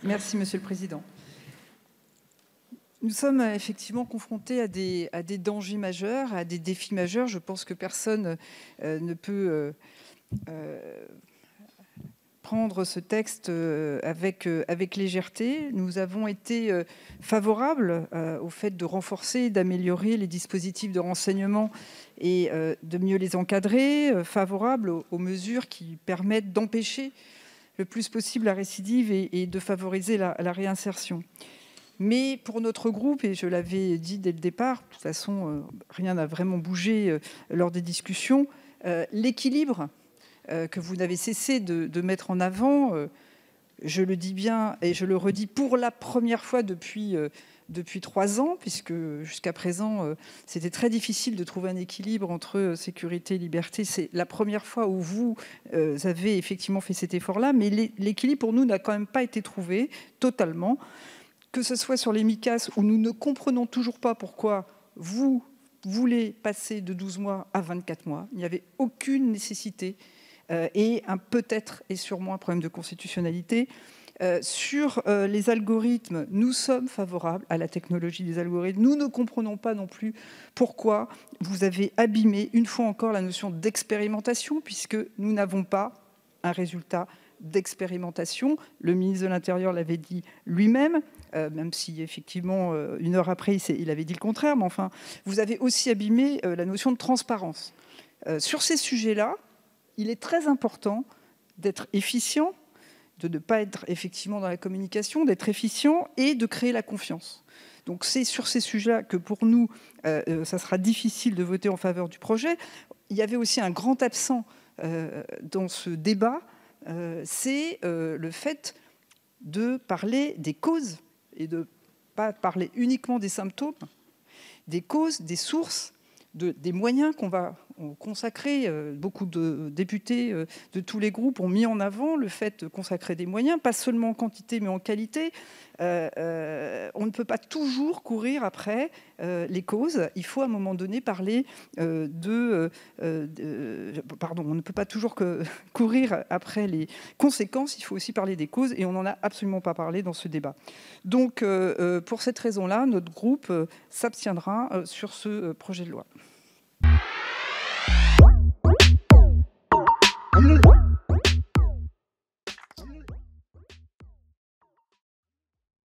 Merci, Monsieur le Président. Nous sommes effectivement confrontés à des dangers majeurs, à des défis majeurs. Je pense que personne ne peut prendre ce texte avec légèreté. Nous avons été favorables au fait de renforcer et d'améliorer les dispositifs de renseignement et de mieux les encadrer, favorables aux mesures qui permettent d'empêcher le plus possible la récidive et de favoriser la réinsertion. Mais pour notre groupe, et je l'avais dit dès le départ, de toute façon, rien n'a vraiment bougé lors des discussions, l'équilibre que vous n'avez cessé de mettre en avant, je le dis bien et je le redis pour la première fois depuis 3 ans, puisque jusqu'à présent, c'était très difficile de trouver un équilibre entre sécurité et liberté. C'est la première fois où vous avez effectivement fait cet effort-là, mais l'équilibre pour nous n'a quand même pas été trouvé totalement, que ce soit sur les Micas, où nous ne comprenons toujours pas pourquoi vous voulez passer de 12 mois à 24 mois. Il n'y avait aucune nécessité et peut-être et sûrement un problème de constitutionnalité. Sur les algorithmes, nous sommes favorables à la technologie des algorithmes. Nous ne comprenons pas non plus pourquoi vous avez abîmé une fois encore la notion d'expérimentation, puisque nous n'avons pas un résultat d'expérimentation. Le ministre de l'Intérieur l'avait dit lui-même, même si effectivement, 1 heure après, il avait dit le contraire. Mais enfin, vous avez aussi abîmé la notion de transparence. Sur ces sujets-là, il est très important d'être efficient, de ne pas être effectivement dans la communication, d'être efficient et de créer la confiance. Donc c'est sur ces sujets-là que pour nous, ça sera difficile de voter en faveur du projet. Il y avait aussi un grand absent dans ce débat, c'est le fait de parler des causes et de ne pas parler uniquement des symptômes, des causes, des sources, des moyens qu'on va consacrer. Beaucoup de députés de tous les groupes ont mis en avant le fait de consacrer des moyens, pas seulement en quantité mais en qualité. On ne peut pas toujours courir après les causes. Il faut à un moment donné parler on ne peut pas toujours courir après les conséquences. Il faut aussi parler des causes et on n'en a absolument pas parlé dans ce débat. Donc, pour cette raison-là, notre groupe s'abstiendra sur ce projet de loi.